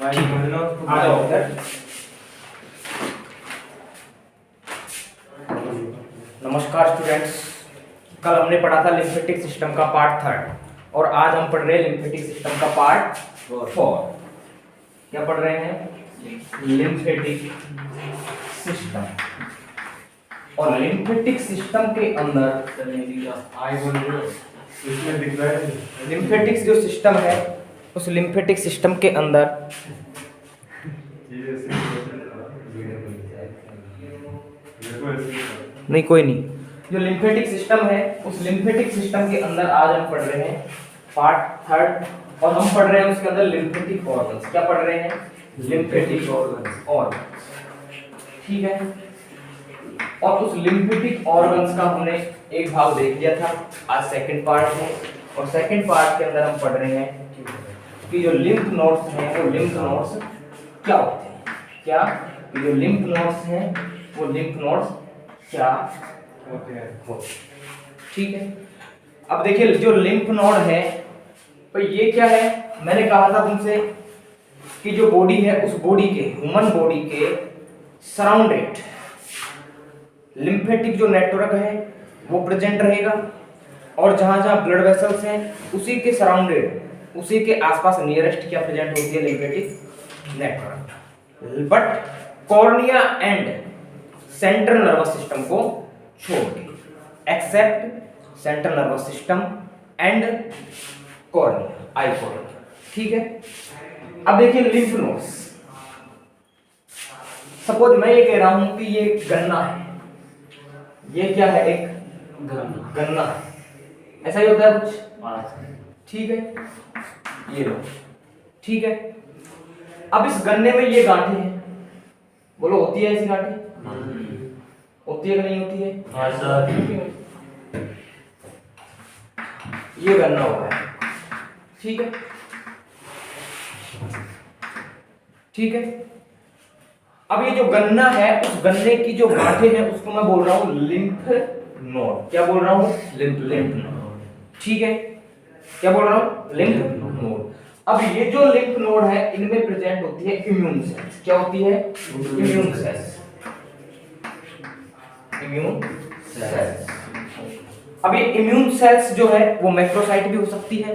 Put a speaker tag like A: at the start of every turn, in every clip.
A: आ जाओ उधर। नमस्कार स्टूडेंट्स, कल हमने पढ़ा था लिम्फेटिक सिस्टम का पार्ट 3 और आज हम पढ़ रहे हैं लिम्फेटिक सिस्टम का पार्ट 4। क्या पढ़ रहे हैं? Lymphatic system. और लिम्फेटिक सिस्टम के अंदर लिम्फेटिक जो सिस्टम है उस लिम्फेटिक सिस्टम के अंदर नहीं, कोई नहीं, जो लिम्फेटिक सिस्टम है उस लिम्फेटिक सिस्टम के अंदर आज हम पढ़ रहे हैं पार्ट 3 और हम पढ़ रहे हैं उसके अंदर लिम्फेटिक ऑर्गन्स। क्या पढ़ रहे हैं? Lymphatic organs. ठीक है, और उस लिम्फेटिक ऑर्गन्स का हमने एक भाग देख लिया था, आज सेकंड पार्ट है। और सेकंड पार्ट के अंदर हम पढ़ रहे हैं कि जो लिम्फ नोड्स हैं वो लिम्फ नोड्स क्या होते हैं। क्या जो लिम्फ नोड्स हैं वो लिम्फ नोड्स क्या होते हैं। ठीक है, अब देखिए जो लिम्फ नोड है तो ये क्या है? मैंने कहा था तुमसे कि जो बॉडी है उस बॉडी के ह्यूमन बॉडी के सराउंडेड लिम्फेटिक जो नेटवर्क है वो प्रेजेंट रहेगा, और जहां जहां ब्लड वेसल्स हैं उसी के सराउंडेड, उसी के आसपास नियरेस्ट क्या प्रेजेंट होती है? Lymphatic network. But cornea and central nervous system को छोड़ के, except central nervous system and cornea, eye cornea. ठीक है, अब देखिए लिम्फ नोड्स। सपोज मैं ये कह रहा हूं कि ये गन्ना है, ये क्या है? एक गन्ना है, ऐसा ही होता है कुछ। ठीक है, ये लो। ठीक है, अब इस गन्ने में ये गांठें हैं, बोलो होती है ऐसी गांठें? होती है कि नहीं होती है? हाँ सर। ये गन्ना हो रहा है। ठीक है, ठीक है, अब ये जो गन्ना है उस गन्ने की जो गांठें हैं उसको मैं बोल रहा हूं लिम्फ नोड। क्या बोल रहा हूं? Lymph node. ठीक है, क्या बोल रहा हूं? Lymph node. अब ये जो लिम्फ नोड है इनमें प्रेजेंट होती है इम्यून सेल्स। क्या होती है? Immune cells. Immune cells. अब ये इम्यून सेल्स जो है वो मैक्रोसाइट भी हो सकती है,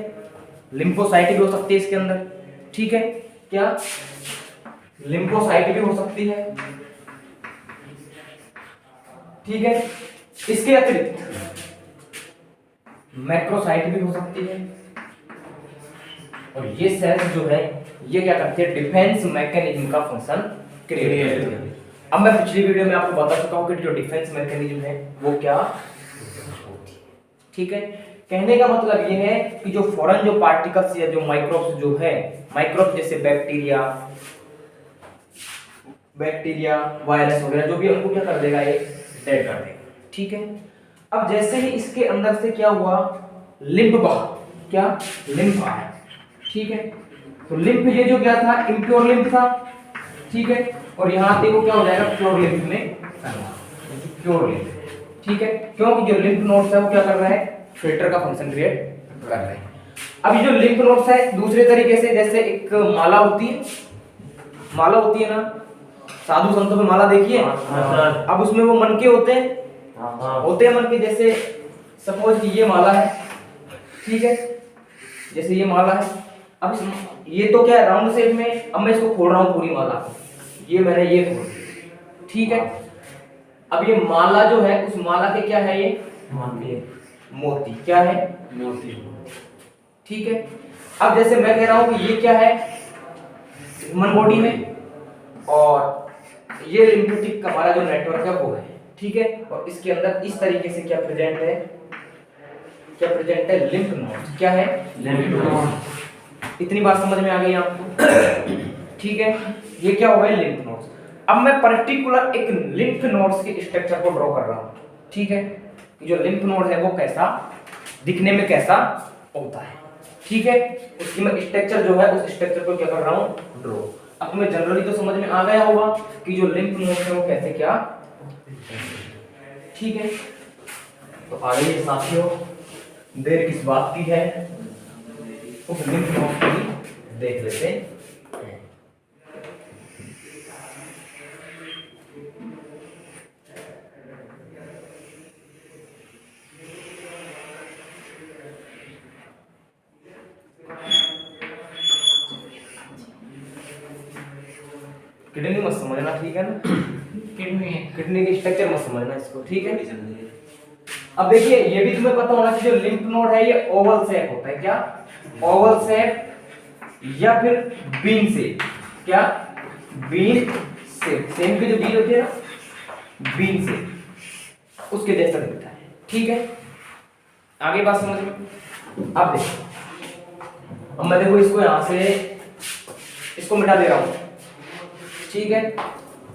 A: लिम्फोसाइट भी हो सकती है इसके अंदर। ठीक है, क्या? लिम्फोसाइट भी हो सकती है। ठीक है, इसके अतिरिक्त मैक्रोसाइट भी हो सकती है। और ये सेल्स जो है ये क्या करती है? डिफेंस मैकेनिज्म का फंक्शन क्रिएट करती है। अब मैं पिछली वीडियो में आपको बता चुका हूं कि जो डिफेंस मैकेनिज्म है वो क्या होती है। ठीक है, कहने का मतलब ये है कि जो फॉरेन जो पार्टिकल्स या जो माइक्रोब्स जो है, माइक्रोब जैसे बैक्टीरिया वायरस वगैरह जो भी उनको क्या कर देगा? ये डेड कर देगा। ठीक है, अब जैसे ही इसके अंदर से क्या हुआ? लिम्फ बहा। क्या? लिम्फ आया। ठीक है, तो लिम्फ ये जो क्या था? इम्प्योर लिम्फ था। ठीक है, और यहां आते वो क्या हो जाएगा? प्योर लिम्फ में प्योर लिम्फ। ठीक है, क्योंकि जो लिम्फ नोड्स है वो क्या कर रहा है? फिल्टर का फंक्शन क्रिएट कर रहे हैं। अब ये जो लिम्फ नोड्स है दूसरे तरीके से, जैसे एक माला होती है, माला होती है ना, साधु संतों में माला देखिए। अब उसमें वो मनके होते हैं, होते हैं मनके। जैसे सपोज कि ये माला है, ठीक है, जैसे ये माला है। अब ये तो क्या है? राउंड शेप में। अब मैं इसको खोल रहा हूँ पूरी माला को, ये मैंने ये खोल दी। ठीक है, अब ये माला जो है उस माला के क्या है? ये मोती। क्या है? मोती। ठीक है, अब जैसे मैं कह रहा हूं कि ये क्या है? ह्यूमन बॉडी में, और ये लिम्फेटिक का हमारा जो नेटवर्क है वो है। ठीक है, और इसके अंदर इस तरीके से क्या प्रेजेंट है? क्या प्रेजेंट है? Lymph nodes. क्या है? Lymph nodes. इतनी बात समझ में आ गई आपको? ठीक है, ये क्या हो गए? Lymph nodes. अब मैं पर्टिकुलर एक लिम्फ नोड्स के स्ट्रक्चर को ड्रॉ कर रहा हूं। ठीक है, जो लिम्फ नोड है वो कैसा दिखने में कैसा होता है। ठीक है, उसकी मैं स्ट्रक्चर जो है उस स्ट्रक्चर को क्या कर रहा हूं? ड्रॉ। अब तुम्हें जनरली तो समझ में आ गया होगा कि जो लिम्फ नोड है वो कैसे क्या। ठीक है, तो आइए साथियों, देर किस बात की है, उस लिम्फ नोड को देख लेते हैं। किडनी मत समझना, ठीक है ना, किडनी की स्ट्रक्चर मत समझना इसको, ठीक है। अब देखिए ये भी तुम्हें पता होना चाहिए, जो लिम्फ नोड है ये ओवल शेप होता है, क्या ओवल शेप या फिर बीन शेप, क्या बीन शेप, सेम की जो बीन होती है ना, बीन शेप, उसके जैसा दिखता है, ठीक है। आगे बात समझ में। अब देखो, अब मैं देखो इसको यहां से इसको मिटा दे रहा हूं, ठीक है,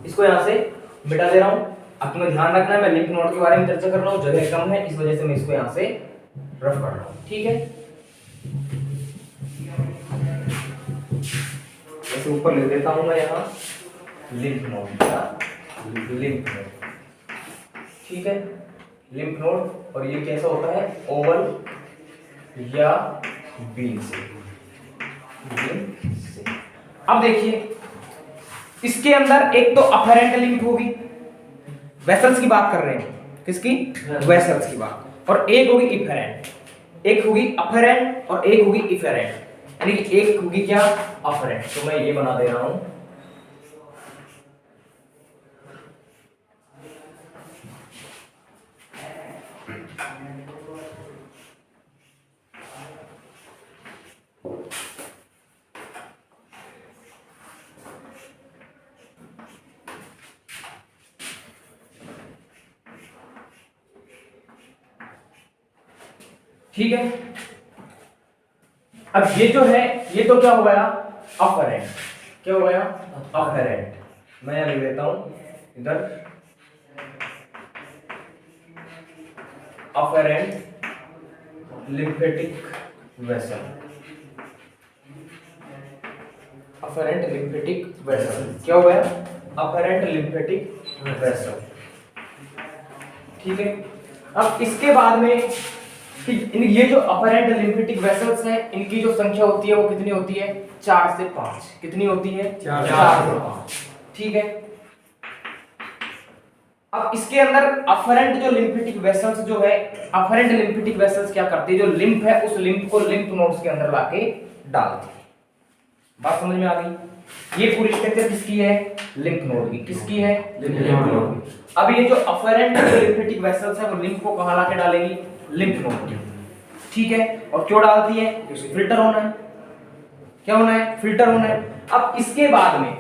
A: इसको यहां से मिटा दे रहा हूं। अब तुम्हें ध्यान रखना है मैं लिम्फ नोड के बारे में चर्चा कर रहा हूं, जगह कम है इस वजह से मैं इसको यहां से रफ कर रहा हूं, ठीक है। ऐसे ऊपर लिख देता हूं मैं यहां लिम्फ नोड, लिम्फ नोड, ठीक है, लिम्फ नोड। और ये कैसा होता है, ओवल या बीन से। अब देखिए इसके अंदर एक तो अफेरेंट लिम्फ होगी, वेसल्स की बात कर रहे हैं, किसकी, वेसल्स की बात, और एक होगी इफेरेंट, एक होगी अफेरेंट और एक होगी इफेरेंट, यानी कि एक होगी क्या, अफेरेंट। तो मैं ये बना दे रहा हूं, ठीक है। अब ये जो है ये तो क्या हो गया, अफेरेंट, क्या हो गया, अफेरेंट। मैं यहां लिख देता हूं इधर afferent lymphatic vessel, afferent lymphatic vessel, क्या हो गया, अफेरेंट लिम्फेटिक वेसल, ठीक है। अब इसके बाद में कि ये जो अफेरेंट लिम्फेटिक वेसल्स हैं इनकी जो संख्या होती है वो कितनी होती है, 4 से 5, कितनी होती है, 4 से 5, ठीक है। अब इसके अंदर अफेरेंट जो लिम्फेटिक वेसल्स जो है, अफेरेंट लिम्फेटिक वेसल्स क्या करती है, जो लिम्फ है उस लिम्फ को लिम्फ नोड्स के अंदर लाके डालती है। बात समझ में आ गई। ये पूरी स्ट्रक्चर किसकी है, लिम्फ नोड की, किसकी है, लिम्फ नोड की। अब ये जो अफेरेंट लिम्फेटिक वेसल्स है वो लिम्फ को कहां लाके डालेगी, लिम्फ नोड की, ठीक है। और क्यों डालती है, फिल्टर होना है, क्या होना है, फिल्टर होना है। अब इसके बाद में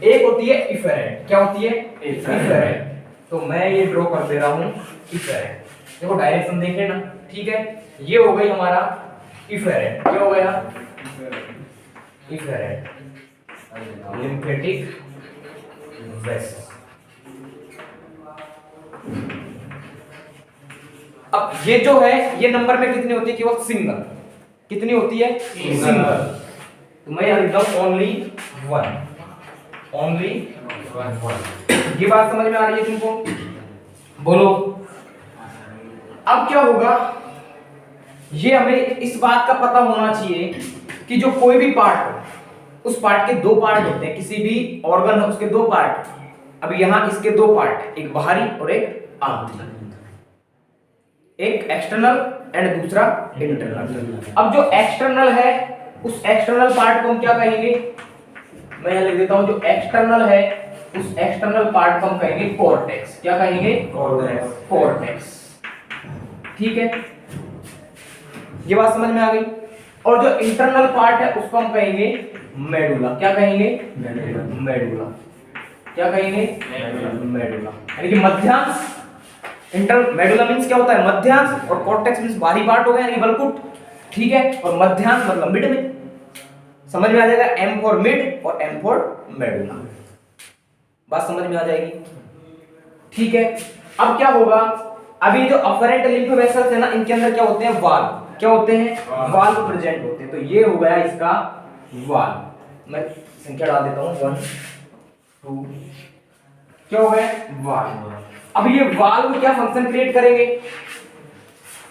A: एक होती है इफेरेंट, क्या होती है, इफेरेंट। तो मैं ये ड्रॉ कर दे रहा हूं इफेरेंट, देखो डायरेक्शन देख लेना, ठीक है। ये हो गई हमारा इफेरेंट, क्या हो गया, इफेरेंट लिम्फेटिक वेसल। अब ये जो है ये नंबर में कितनी होती है, केवल सिंगल, कितनी होती है, सिंगल। तो मैं यहां लिखता हूं ओनली वन, ओनली वन। ये बात समझ में आ रही है तुमको, बोलो। अब क्या होगा, ये हमें इस बात का पता होना चाहिए कि जो कोई भी पार्ट हो उस पार्ट के दो पार्ट होते हैं, किसी भी ऑर्गन हो उसके दो पार्ट। अब यहां इसके दो पार्ट, एक बाहरी और एक आंतरिक, एक एक्सटर्नल एंड दूसरा इंटरनल। अब जो एक्सटर्नल है उस एक्सटर्नल पार्ट को हम क्या कहेंगे, मैं यहां लिख देता हूं, जो एक्सटर्नल है उस एक्सटर्नल पार्ट को हम कहेंगे कॉर्टेक्स, क्या कहेंगे, कॉर्टेक्स, कॉर्टेक्स, ठीक है। ये बात समझ में आ गई। और जो इंटरनल पार्ट है उसको हम कहेंगे मेडुला, क्या कहेंगे, मेडुला, क्या कहेंगे, मेडुला, यानी कि मध्यांश। इंटर मेडुला मींस क्या होता है, मध्यांश, और कॉर्टेक्स मींस बाहरी पार्ट हो गया यानी बलकुट, ठीक है। और मध्यांश मतलब मिड में, समझ में आ जाएगा, एम फॉर मिड और एम फॉर मेडुला, बात समझ में आ जाएगी, ठीक है। अब क्या होगा, अभी जो अफेरेंट लिम्फ वेसल्स है ना इनके अंदर क्या होते हैं, वाल्व, क्या होते हैं, वाल्व प्रेजेंट होते हैं। तो ये हो गया इसका वाल्व, मैं संख्या डाल देता हूं 1 2, क्या हो गया, वाल्व। अब ये वाल्व क्या फंक्शन क्रिएट करेंगे,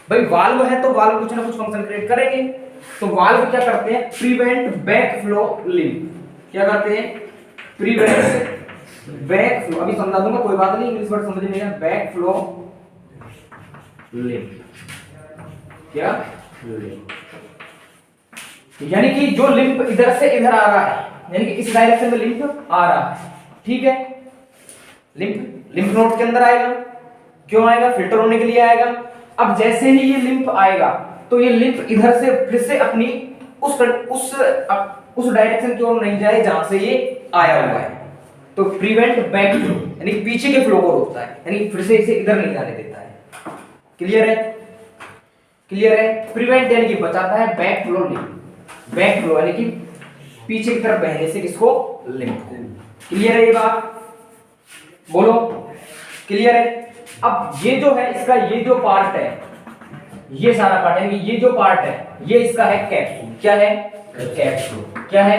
A: भाई वाल्व है तो वाल्व कुछ ना कुछ फंक्शन क्रिएट करेंगे। तो वाल्व क्या करते हैं, प्रिवेंट बैक फ्लो लिम्फ, क्या करते हैं, प्रिवेंट बैक फ्लो, अभी समझा दूंगा कोई बात नहीं, इंग्लिश वर्ड समझ नहीं आया, बैक फ्लो लिम्फ, क्या लिम्फ, यानी कि जो लिम्फ इधर से इधर आ रहा है, यानी कि इस डायरेक्शन में लिम्फ आ रहा है, ठीक है, लिम्फ नोड के अंदर आएगा। क्यों आएगा? फिल्टर होने के लिए आएगा। अब जैसे ही ये लिम्फ आएगा तो ये लिम्फ इधर से फिर से अपनी उस डायरेक्शन की ओर नहीं जाए जहां से ये आया हुआ है, तो प्रिवेंट बैक फ्लो यानी पीछे के फ्लो को रोकता है, यानी फिर से इसे इधर नहीं जाने देता है। क्लियर है? क्लियर है? प्रिवेंट यानी कि बचाता है, बैक फ्लो नहीं, बैक फ्लो यानी कि पीछे की तरफ बहने से किसको? लिम्फ को। क्लियर है ये बात? बोलो क्लियर है? अब ये जो है इसका ये जो पार्ट है, ये सारा पार्ट है, ये जो पार्ट है ये इसका है कैप्सूल। क्या है? कैप्सूल। क्या है?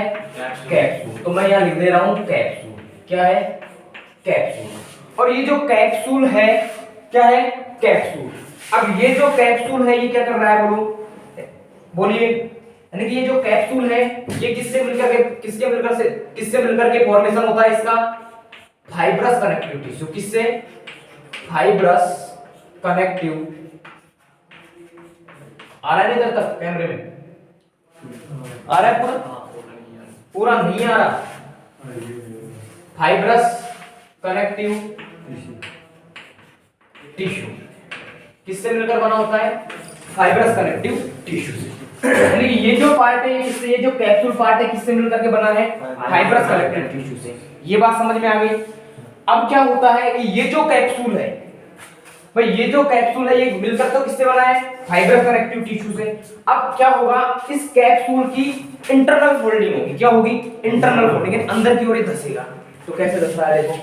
A: कैप्सूल। तो मैं यहां लिख दे रहा हूं कैप्सूल। क्या है? कैप्सूल। और ये जो कैप्सूल है क्या है? कैप्सूल। अब ये जो कैप्सूल है ये क्या कर रहा है? बोलो, बोलिए। यानी कि ये जो कैप्सूल है ये किससे मिलकर के फॉर्मेशन होता है इसका? Fibrous connective tissue. किससे? Fibrous connective. आ रहा है इधर तक कैमरे में? आ रहा है पूरा नहीं आ रहा। फाइब्रस कनेक्टिव टिश्यू किससे मिलकर बना होता है? फाइब्रस कनेक्टिव टिश्यू से। यानी कि ये जो पार्ट है ये जो कैप्सूल पार्ट है किससे मिलकर के बना है? फाइब्रस कनेक्टिव टिश्यू से। ये बात समझ में आ गई? अब क्या होता है कि ये जो कैप्सूल है भाई, ये जो कैप्सूल है ये मिलकर तो किससे बना है? फाइब्रस कनेक्टिव टिश्यू से। अब क्या होगा? इस कैप्सूल की इंटरनल फोल्डिंग होगी। क्या होगी? इंटरनल फोल्डिंग, अंदर की ओर ही धसेगा। तो कैसे धस रहा है देखो,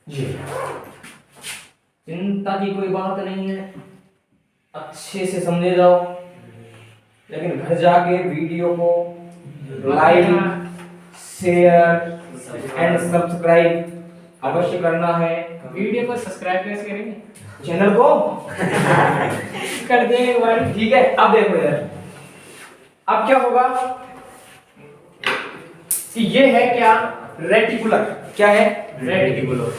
A: ये चिंता की कोई बात नहीं है, अच्छे से समझे जाओ। लेकिन घर जाके वीडियो को लाइक, शेयर एंड सब्सक्राइब अवश्य करना है।
B: वीडियो को सब्सक्राइब कैसे करेंगे?
A: चैनल को
B: कर देंगे एक बार।
A: ठीक है। अब देखो यार, अब क्या होगा कि ये है क्या? रेटिकुलर। क्या है? रेटिकुलर।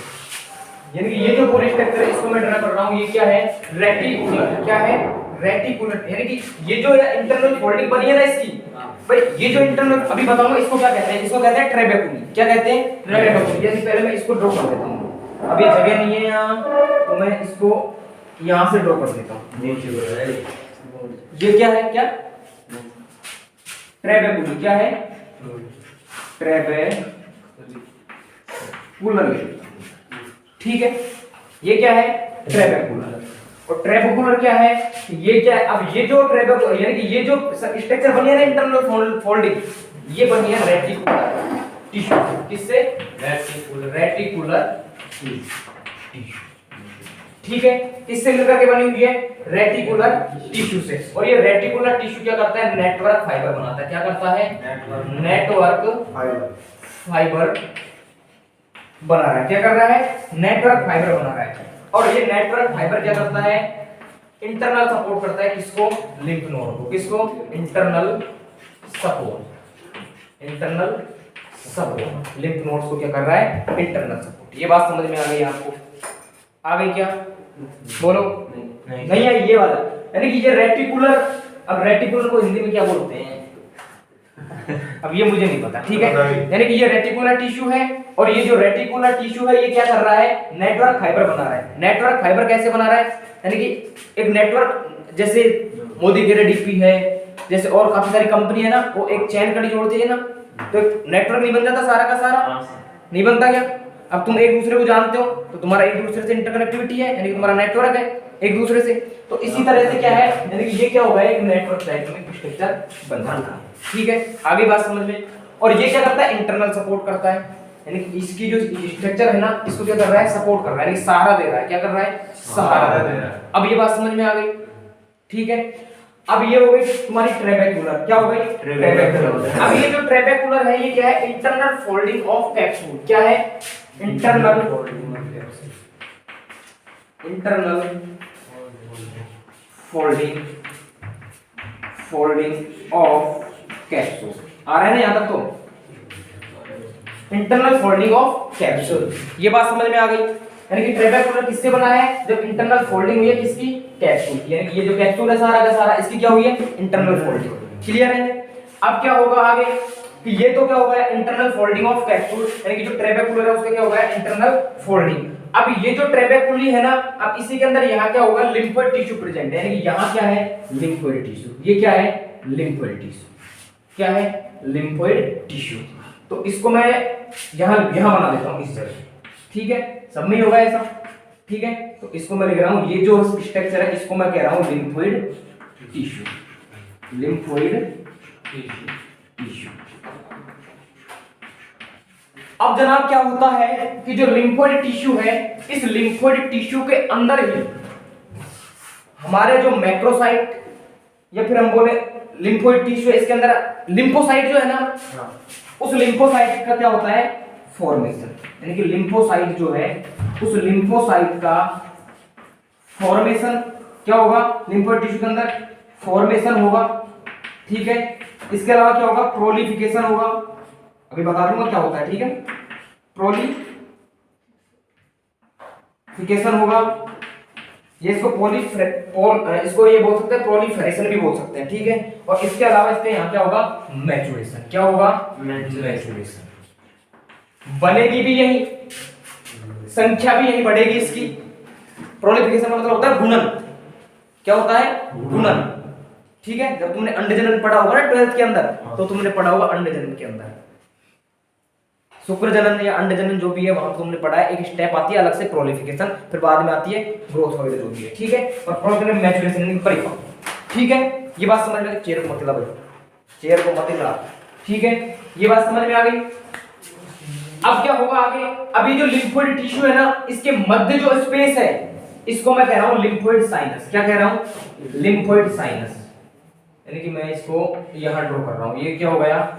A: यानी कि ये जो पूरी स्ट्रक्चर है इसको मैं ड्रा कर रहा हूं, ये क्या है? रेटिकुलर। क्या है? रेटिकुलर। यानी कि ये जो इंटरनल फोल्डिंग बनी है ना इसकी, भाई ये जो इंटरनल अभी बताऊंगा इसको क्या कहते हैं? इसको कहते हैं ट्रेबेकुली। क्या कहते हैं? ट्रेबेकुली। यानी पहले मैं इसको ड्रॉ कर देता हूं, अब ये जगह नहीं है यहाँ तो मैं इसको यहाँ से ड्रॉ कर देता हूँ। ये क्या है? क्या? ट्रेबेकुली। क्या है? ट्रेबेकुलर। ठीक है, ये क्या है? ट्रेबेकुलर। और ट्रेबेकुलर क्या है? ये क्या है? अब ये जो ट्रेबेकुलर यानी कि ये जो स्ट्रक्चर बनी है ना इंटरनल फोल्डिंग, ये बनी है रेटिकुलर टिश्यू। किससे? Reticular tissue. ठीक है, किससे मिलकर के बनी हुई है? रेटिकुलर टिश्यू से। और ये रेटिकुलर टिश्यू क्या करता है? नेटवर्क फाइबर बनाता है। क्या करता है? नेटवर्क फाइबर बना रहा है। क्या कर रहा है? नेटवर्क फाइबर बना रहा है। और ये नेटवर्क फाइबर क्या करता है? इंटरनल सपोर्ट करता है। किसको? लिम्फ नोड को। किसको? Internal support. Internal support lymph nodes को क्या कर रहा है? Internal support. ये बात समझ में आ गई आपको? आ गई क्या? बोलो। नहीं आई ये वाला, यानी कि ये रेटिकुलर। अब रेटिकुलर को हिंदी में क्या बोलते हैं अब ये मुझे नहीं पता। ठीक है, यानी कि ये रेटिकुलर टिश्यू है और ये जो रेटिकुलर टिश्यू है ये क्या कर रहा है? नेटवर्क फाइबर बना रहा है। नेटवर्क फाइबर कैसे बना रहा है? यानी कि एक नेटवर्क, जैसे मोदी केयर डीपी है, जैसे और काफी सारी कंपनी है ना, वो एक चैन कड़ी जोड़ती है ना, तो नेटवर्क नहीं बन जाता सारा का सारा? नहीं बनता क्या? अब तुम एक दूसरे को जानते हो तो तुम्हारा एक दूसरे से इंटरकनेक्टिविटी है, यानी कि तुम्हारा नेटवर्क है एक दूसरे से। तो इसी तरह से क्या है, यानी कि ये क्या होगा? एक नेटवर्क टाइप में स्ट्रक्चर बन जाता है। ठीक है, आगे बात समझ में। और ये क्या करता है? इंटरनल सपोर्ट करता है, यानी कि इसकी जो स्ट्रक्चर है ना इसको क्या कर रहा है? सपोर्ट कर रहा है, यानी सहारा दे रहा है। क्या कर रहा है? सहारा दे रहा है। अब ये बात समझ में आ गई? ठीक है, अब ये हो गई तुम्हारी ट्रेबेकुलर। क्या हो गई? ट्रेबेकुलर। अब ये जो ट्रेबेकुलर है ये क्या है? Internal folding of capsule. क्या है? Internal folding of capsule. आ रहा है ना यहां तक? तो इंटरनल फोल्डिंग ऑफ कैप्सूल, ये बात समझ में आ गई? यानी कि ट्रेबेकुलर किससे बना है, जब इंटरनल फोल्डिंग हुई है किसकी, कैप्सूल की, यानी कि ये जो कैप्सूल है सारा का सारा इसकी क्या हुई है, इंटरनल फोल्डिंग। क्लियर है। अब क्या होगा आगे कि ये तो क्या होगा, इंटरनल फोल्डिंग ऑफ कैप्सूल, यानी कि जो ट्रेबेकुलर है उसका क्या होगा, इंटरनल फोल्डिंग। अब ये जो ट्रेबेकुली है ना, अब इसी के अंदर यहाँ क्या होगा, लिम्फोइड टिश्यू प्रेजेंट है, यानी कि यहाँ क्या है, लिम्फोइड टिश्यू। ये क्या है, लिम्फोइड टिश्यू। क्या है, लिम्फोइड टिश्यू। तो इसको मैं यहाँ बना देता हूँ इस जगह, ठीक है, सब में ही होगा ऐसा, ठीक है। तो इसको मैं लिख रहा हूँ, ये जो स्ट्रक्चर है इसको मैं कह रहा हूँ लिम्फोइड टिश्यू, लिम्फोइड टिश्यू। अब जनाब क्या होता है कि जो लिम्फोइड टिश्यू है, इस लिम्फोइड टिश्यू के अंदर ही हमारे जो मैक्रोसाइट या फिर हम बोले लिम्फोइड टिश्यू है, इसके अंदर लिम्फोसाइट जो है ना, उस लिम्फोसाइट का क्या होता है, फॉर्मेशन, यानी कि लिम्फोसाइट जो है उस लिम्फोसाइट का फॉर्मेशन क्या होगा, लिम्फोइड टिश्यू के अंदर फॉर्मेशन होगा, ठीक है। इसके अलावा क्या होगा, प्रोलिफिकेशन होगा, अभी बता दूंगा क्या होता है, ठीक है। प्रोलिफिकेशन होगा, ये इसको इसको ये बोल सकते हैं, प्रोलिफरेशन भी बोल सकते हैं, ठीक है। और इसके अलावा इसके यहाँ क्या होगा, मैचुरेशन। क्या होगा, मैचुरेशन। बनेगी भी यही, संख्या भी यही बढ़ेगी इसकी। प्रोलिफिकेशन का मतलब होता है गुणन। क्या होता है, गुणन, ठीक है। जब तुमने अंडजनन पढ़ा होगा ना 12th के अंदर, तो तुमने पढ़ा होगा अंडजनन के अंदर शुक्रजनन या अंडजनन जो भी है वहां तुमने पढ़ा है। एक स्टेप आती है अलग से प्रोलिफिकेशन, फिर बाद में आती है ग्रोथ वगैरह जो भी है, ठीक है। और प्रोलिफिकेशन मैचुरेशन परिपक्व, ठीक है। ये बात समझ में, चेयर को मत हिला भाई, चेयर को मत हिला, ठीक है। ये बात समझ में आ गई। अब क्या होगा आगे, अभी जो लिम्फोइड टिश्यू है ना, इसके मध्य जो स्पेस है इसको मैं कह रहा हूं लिम्फोइड साइनस। क्या कह रहा हूं, लिम्फोइड साइनस, यानी कि मैं इसको यहां ड्रॉ कर रहा हूं। ये क्या हो गया,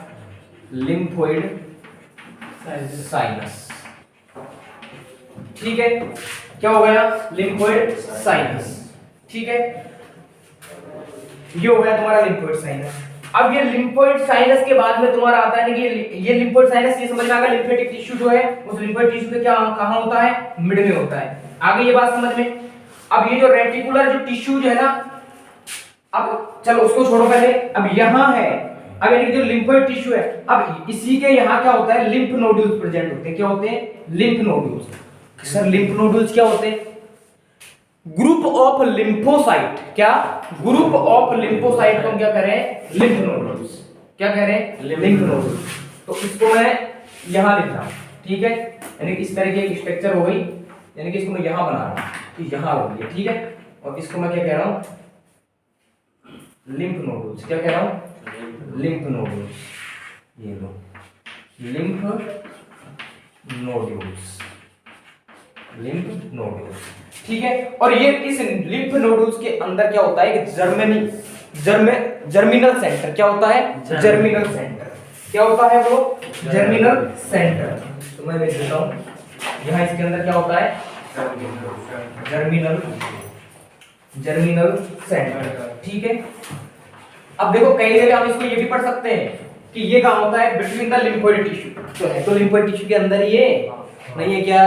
A: लिम्फोइड साइनस, ठीक है। क्या हो गया, लिम्फोइड साइनस, ठीक है। ये हो गया तुम्हारा लिम्फोइड साइनस। अब ये लिम्फोइड साइनस के बाद में तुम्हारा आता है कि ये लिम्फोइड साइनस, ये समझ में आ गया, लिम्फेटिक टिश्यू जो है उस लिम्फोइड टिश्यू के क्या कहां होता है, मिड में होता है। आगे ये बात समझ में। अब ये जो रेटिकुलर जो टिश्यू जो है ना, अब चलो उसको छोड़ो पहले, अब यहां है, अब यानी कि जो लिम्फोइड टिश्यू है, अब इसी के यहां क्या होता है, लिम्फ नोड्यूल्स प्रेजेंट होते हैं। क्या होते हैं, lymph nodules. Sir lymph nodules क्या होते हैं, ग्रुप ऑफ लिम्फोसाइट। क्या, ग्रुप ऑफ लिम्फोसाइट को हम क्या कह रहे हैं, लिम्फ नोड्यूल्स। क्या कह रहे हैं, लिम्फ नोड्यूल्स। तो इसको मैं यहां लिख रहा हूं, ठीक है। यानी कि इस तरह की एक स्ट्रक्चर हो गई, यानी कि इसको मैं यहां बना रहा हूं, तो यहां हो गई, ठीक है। और इसको मैं क्या कह रहा हूं, लिम्फ नोड्यूल्स। क्या कह रहा हूं, लिम्फ नोड्यूल्स। ये लो, लिम्फ नोड्यूल्स, लिम्फ नोड्यूल्स, ठीक है। और ये इस लिम्फ नोड्यूल्स के अंदर क्या होता है, जर्मिनल सेंटर। क्या होता है, जर्मिनल सेंटर। क्या होता है वो, जर्मिनल सेंटर। तो मैं लिख देता हूं यहां, इसके अंदर क्या होता है, जर्मिनल सेंटर, ठीक है। अब देखो कई जगह हम इसको ये भी पढ़ सकते हैं कि ये कहां होता है, बिटवीन द लिम्फोइड टिश्यू। तो है तो लिम्फोइड टिश्यू के अंदर ये नहीं है क्या,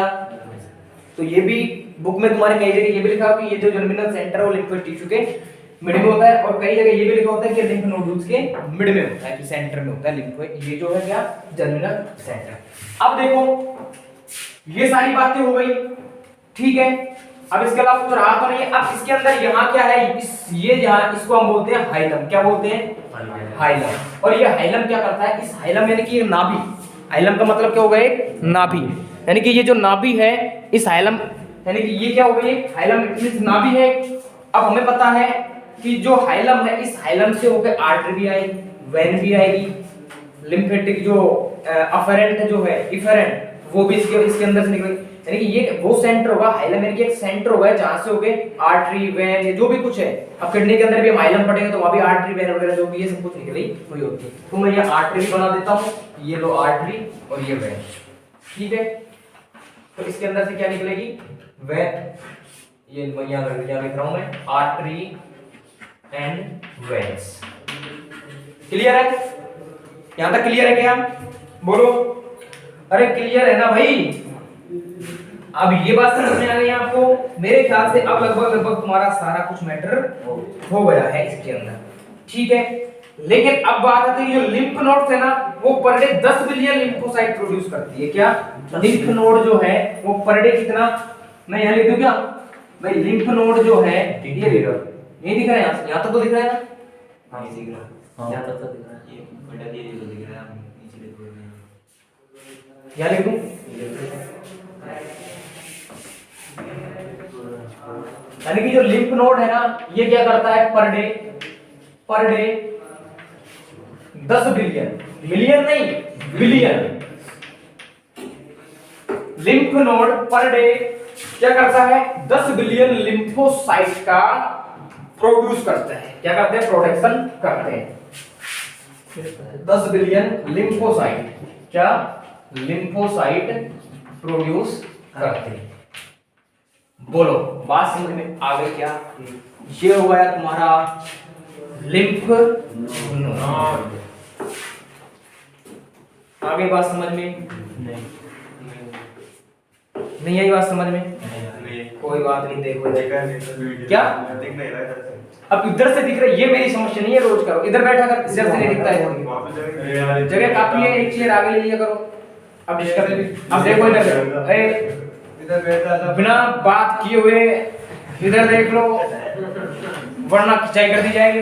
A: तो ये भी बुक में तुम्हारे कई जगह ये भी लिखा हो कि ये जो जर्मिनल सेंटर है वो लिम्फोइड टिश्यू के मिड में होता है, और कई जगह ये भी लिखा होता है कि लिम्फ नोड्यूल्स के मिड में होता है, कि सेंटर में होता है लिम्फोइड, ये जो है क्या, जर्मिनल सेंटर। अब देखो ये सारी बातें हो गई, ठीक है। अब इसके अलावा कुछ रहा तो नहीं है। अब इसके अंदर यहाँ क्या है, ये यहाँ इसको हम बोलते हैं हाइलम। क्या बोलते हैं, हाइलम। और ये हाइलम क्या करता है, इस हाइलम यानी कि नाभि, हाइलम का मतलब क्या होगा, एक नाभि, यानी कि ये जो नाभि है इस हाइलम, यानी कि ये क्या हो गई, हाइलम मींस नाभि है। अब हमें पता है कि जो हाइलम है, इस हाइलम से होकर आर्टरी भी आएगी, वेन भी आएगी, लिम्फेटिक जो अफेरेंट जो है, इफेरेंट, वो भी इसके अंदर से निकलेगी। यानी कि ये वो सेंटर होगा, हाइलम यानी कि एक सेंटर होगा जहां से होके आर्टरी, वेन, ये जो भी कुछ है। अब किडनी के अंदर भी हम हाइलम पढ़ेंगे तो वहां भी आर्टरी, वेन वगैरह जो भी है सब कुछ निकली हुई होती है। तो मैं ये आर्टरी भी बना देता हूं, ये लो आर्टरी और ये वेन, ठीक है। तो इसके अंदर से क्या निकलेगी, वेन, ये यहां लिख रहा हूं मैं, आर्टरी एंड वेन्स। क्लियर है, यहां तक क्लियर है क्या, बोलो, अरे क्लियर है ना भाई। अब ये बात समझ में आ गई आपको? मेरे ख्याल से अब लगभग तुम्हारा सारा कुछ मैटर हो गया है इसके अंदर, ठीक है। लेकिन अब बात आती है जो लिम्फ नोड्स है ना, वो per day 10 billion lymphocyte produce करती है। क्या लिम्फ नोड जो है वो पर डे कितना, मैं यहाँ लिख दूं क्या भाई? लिम्फ नोड जो है ये दिख रहा है, नहीं दिख रहा है? यहाँ तक तो दिख रहा है ना? हाँ ये दिख रहा है, यहाँ तक तो दिख रहा है, ये बड़ा दिख रहा है, नीचे लिख दो, यहाँ लिख दूं। यानी कि जो लिम्फ नोड है ना, ये क्या करता है पर डे 10 बिलियन, मिलियन नहीं billion, lymph node per day क्या करता है? 10 बिलियन लिम्फोसाइट का प्रोड्यूस करते हैं। क्या करते हैं? प्रोडक्शन करते हैं। 10 बिलियन लिम्फोसाइट, क्या लिम्फोसाइट प्रोड्यूस करते हैं। बोलो बात समझ में आ गई क्या? ये हो गया तुम्हारा लिम्फ नोड। आगे बात समझ में नहीं आई? बात समझ में? कोई बात नहीं, देखो क्या अब इधर से दिख रहा है, ये मेरी समस्या नहीं है, रोज करो। इधर बैठा कर, इधर से नहीं दिखता है, जगह काफी है, एक चेयर आगे ले लिया करो। अब डिस्टर्ब, अब देखो इधर बैठा बिना बात किए हुए इधर देख लो, वरना खिंचाई कर दी जाएगी।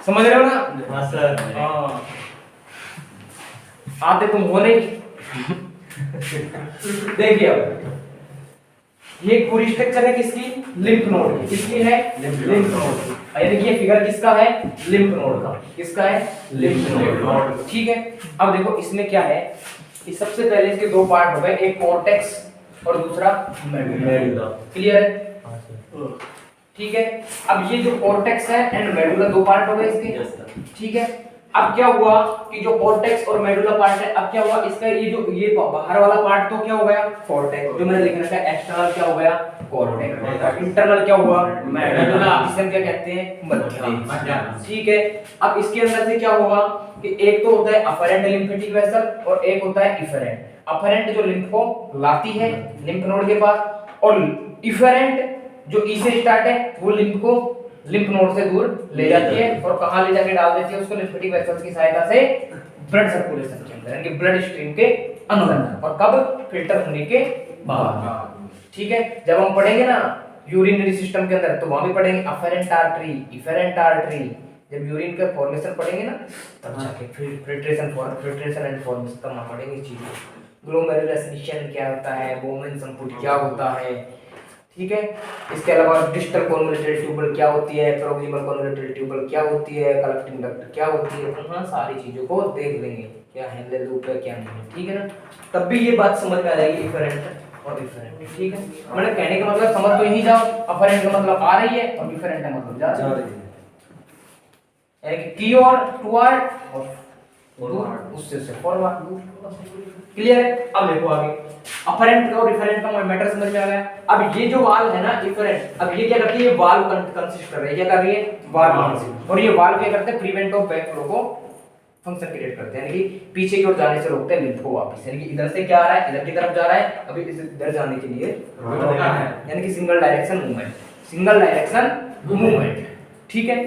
A: समझ रहे हो ना? हाँ सर। हाँ आते तुम हो नहीं। देखिए अब ये पूरी स्ट्रक्चर है किसकी? लिम्फ नोड की। किसकी है? लिम्फ नोड की। यानी कि ये फिगर किसका है? लिम्फ नोड का। किसका है? Lymph node. ठीक है। अब देखो इसमें क्या है, इस सबसे पहले इसके दो पार्ट हो गए, एक कॉर्टेक्स और दूसरा मेडुला। क्लियर है? ठीक है। अब ये जो कॉर्टेक्स है एंड मेडुला, दो पार्ट हो गए इसके। ठीक है। अब क्या हुआ कि जो कॉर्टेक्स और मेडुला पार्ट है, अब क्या हुआ इसका, ये बाहर वाला पार्ट तो क्या हो गया? कॉर्टेक्स। जो मैंने लिख रखा है एक्सटर्नल क्या हो गया? कॉर्टेक्स। इंटरनल क्या हुआ? मेडुला। इसे हम क्या कहते हैं? मध्य। ठीक है। अब इसके अंदर से क्या होगा कि एक तो होता है अफरेंट लिम्फेटिक वेसल और एक होता है इफरेंट। अफरेंट जो लिम्फ को लाती है लिम्फ नोड के पास, और इफरेंट जो ई से स्टार्ट है वो लिम्फ को लिम्फ नोड से दूर ले जाती है और कहां ले जाके डाल देती है उसको? लिम्फेटिक वेसल्स की सहायता से ब्लड सर्कुलेशन के अंदर, यानी कि ब्लड स्ट्रीम के अंदर। और कब? फिल्टर होने के बाद। ठीक है। जब हम पढ़ेंगे ना यूरिनरी सिस्टम के अंदर, तो वहां भी पढ़ेंगे अफरेंट आर्टरी, इफरेंट आर्टरी। जब यूरिन का फॉर्मेशन पढ़ेंगे ना, तब जाके फिल्ट्रेशन एंड फॉर्मेशन का नाम पढ़ेंगे चीजें। ग्लोमेरुलस क्या होता है, बोमेन संपुट क्या होता है, ठीक है। इसके अलावा डिस्टल कॉन्वोल्यूटेड ट्यूबल क्या होती है, प्रॉक्सिमल कॉन्वोल्यूटेड ट्यूबल क्या होती है, कलेक्टिंग डक्ट क्या होती है, तो हाँ सारी चीजों को देख लेंगे, क्या हेनले लूप है क्या नहीं है, ठीक है ना। तब भी ये बात समझ में आ जाएगी इफरेंट और इफरेंट, ठीक है। मैंने कहने का मतलब समझ तो यही जाओ, अफरेंट का मतलब आ रही है और इफरेंट का मतलब जा रही है, यानी कि की और टुवर्ड और उससे फॉरवर्ड। क्लियर है। अब देखो आगे अफरेंट और इफरेंट का मैटर समझ में आ गया। अब ये जो वाल है ना इफरेंट, अब ये क्या करती है? वाल कंसिस्ट कर रही है, क्या कर रही है? वाल कंसिस्ट। और ये वाल क्या करते हैं? प्रिवेंट ऑफ बैकफ्लो को फंक्शन क्रिएट करते हैं, यानी कि पीछे की ओर जाने से रोकते हैं लिम्फ को वापस, यानी कि इधर से क्या आ रहा है, इधर की तरफ जा रहा है, अभी इधर जाने के लिए यानी कि single direction movement, single direction movement, ठीक है।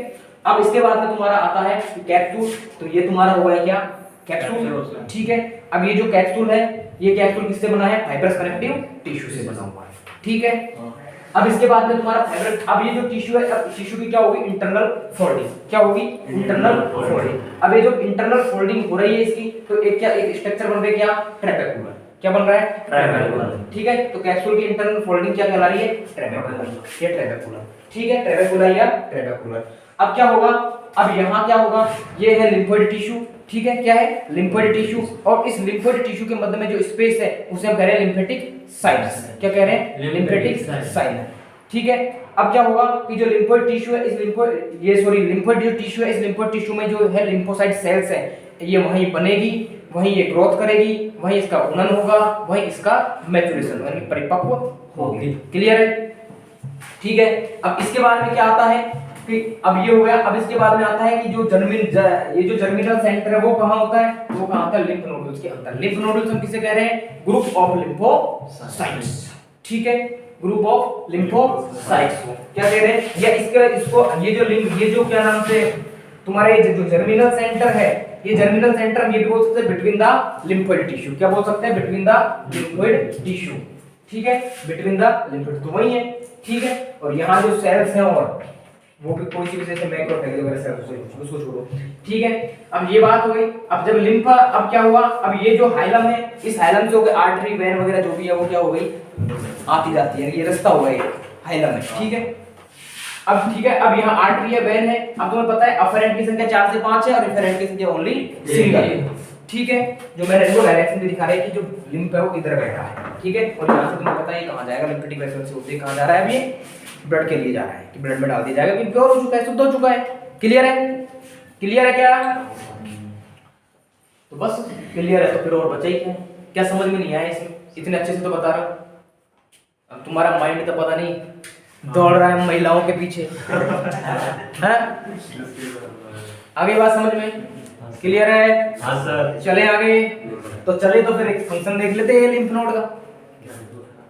A: अब इसके बाद में तुम्हारा आता है कैप्सूल, तो ये तुम्हारा हो गया क्या? कैप्सूल, ठीक है। अब ये जो कैप्सूल है, ये कैप्सूल किससे बना है? फाइब्रस कनेक्टिव टिश्यू से बना हुआ है, ठीक है। अब इसके बाद में तुम्हारा फाइबर, अब ये जो टिश्यू है, अब टिश्यू की क्या होगी? इंटरनल फोल्डिंग, क्या होगी? Internal folding. अब ये जो इंटरनल फोल्डिंग हो रही है इसकी, तो एक क्या, एक स्ट्रक्चर बन रहा है क्या? ट्रेपेकुलर। क्या बन रहा है? ट्रेपेकुलर, ठीक है। तो कैप्सूल की इंटरनल फोल्डिंग क्या कहला रही है? ट्रेपेकुलर, ये ट्रेपेकुलर, ठीक है। ट्रेपेकुलर या ट्रेपेकुलर। अब क्या होगा? अब यहाँ क्या होगा? ये है लिम्फोइड टिश्यू, ठीक है। क्या है? Lymphoid tissue. और इस लिम्फोइड टिश्यू के मध्य में जो स्पेस है उसे हम कह रहे हैं लिम्फेटिक साइनस। क्या कह रहे हैं? लिम्फेटिक साइनस, ठीक है। अब क्या होगा कि जो लिम्फोइड टिश्यू है, इस लिम्फोइड जो टिश्यू है, इस लिम्फोइड टिश्यू में जो है लिम्फोसाइट सेल्स है, ये वहीं बनेगी, वहीं ये ग्रोथ करेगी, वहीं इसका गुणन होगा, वहीं इसका मैच्योरेशन यानी परिपक्व होगी। क्लियर है? ठीक है। अब इसके बाद में क्या आता है? अब ये हो गया। अब इसके बाद में आता है कि जो ये जो जर्मिनल सेंटर है वो कहाँ होता है, वो कहाँ होता है, लिम्फ नोडुल्स के अंदर। लिम्फ नोडुल्स हम किसे कह रहे हैं, ग्रुप ऑफ लिम्फोसाइट्स, ठीक है, ग्रुप ऑफ लिम्फोसाइट्स क्या कह रहे हैं, या इसको ये जो क्या नाम से तुम्हारे जो जर्मिनल सेंटर है, ये जर्मिनल सेंटर हम ये भी बोल सकते हैं बिटवीन द लिम्फोइड टिश्यू, क्या बोल सकते हैं, बिटवीन द लिम्फोइड टिश्यू, ठीक है, बिटवीन द लिम्फोइड, तो वही है, ठीक है। और यहाँ जो सेल्स हैं और वो भी कोई सी भी जैसे मैक्रोफेज वगैरह सेल्स उसको छोड़ो, ठीक है। अब ये बात हो गई। अब जब लिम्फा, अब क्या हुआ, अब ये जो हाइलम है, इस हाइलम से हो गए आर्टरी वेन वगैरह जो भी है वो क्या हो गई, आती जाती है, ये रास्ता हो गया हाइलम है, ठीक है। अब ठीक है, अब यहाँ आर्टरी है, वेन है। अब तुम्हें पता है अफरेंट की संख्या 4 से 5 है और इफरेंट की संख्या ओनली सिंगल है, ठीक है। जो मैंने इसको डायरेक्शन में दिखा रहा है कि जो लिम्फ है वो इधर बैठा है, ठीक है। और यहाँ से तुम्हें पता है कहाँ जाएगा, लिम्फेटिक वेसल से होते कहाँ जा रहा है, अब ये ब्लड के लिए जा रहा है, कि ब्लड में डाल दिया जाएगा, क्योंकि प्योर हो चुका है, शुद्ध हो चुका है। क्लियर है, क्लियर है क्या, तो बस क्लियर है, तो फिर और बचा ही क्या समझ में नहीं आया इसमें, इतने अच्छे से तो बता रहा हूं। अब तुम्हारा माइंड तो पता नहीं दौड़ रहा है महिलाओं के पीछे है? आगे बात समझ में क्लियर है?
C: हाँ सर।
A: चले आगे, तो चले तो फिर एक फंक्शन देख लेते हैं लिम्फ नोड का।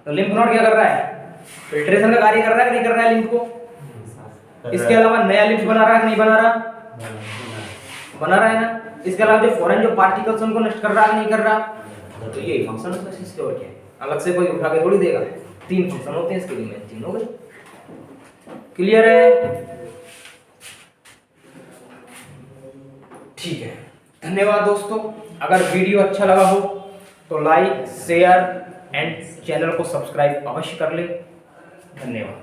A: तो लिम्फ नोड क्या कर रहा है, फिल्ट्रेशन का कार्य कर रहा है कि नहीं कर रहा है लिम्फ को। इसके अलावा नया लिम्फ बना रहा है कि नहीं बना रहा, बना रहा है ना। इसके अलावा जो फॉरेन जो पार्टिकल्स उनको नष्ट कर रहा है कि नहीं कर रहा, तो ये फंक्शन होता है इसके, और क्या है, अलग से कोई उठा के थोड़ी देगा। 3 फंक्शन होते हैं इसके लिए, मैं 3 हो गए। क्लियर है, ठीक है। धन्यवाद दोस्तों, अगर वीडियो अच्छा लगा हो तो लाइक, शेयर एंड चैनल को सब्सक्राइब अवश्य कर ले। धन्यवाद।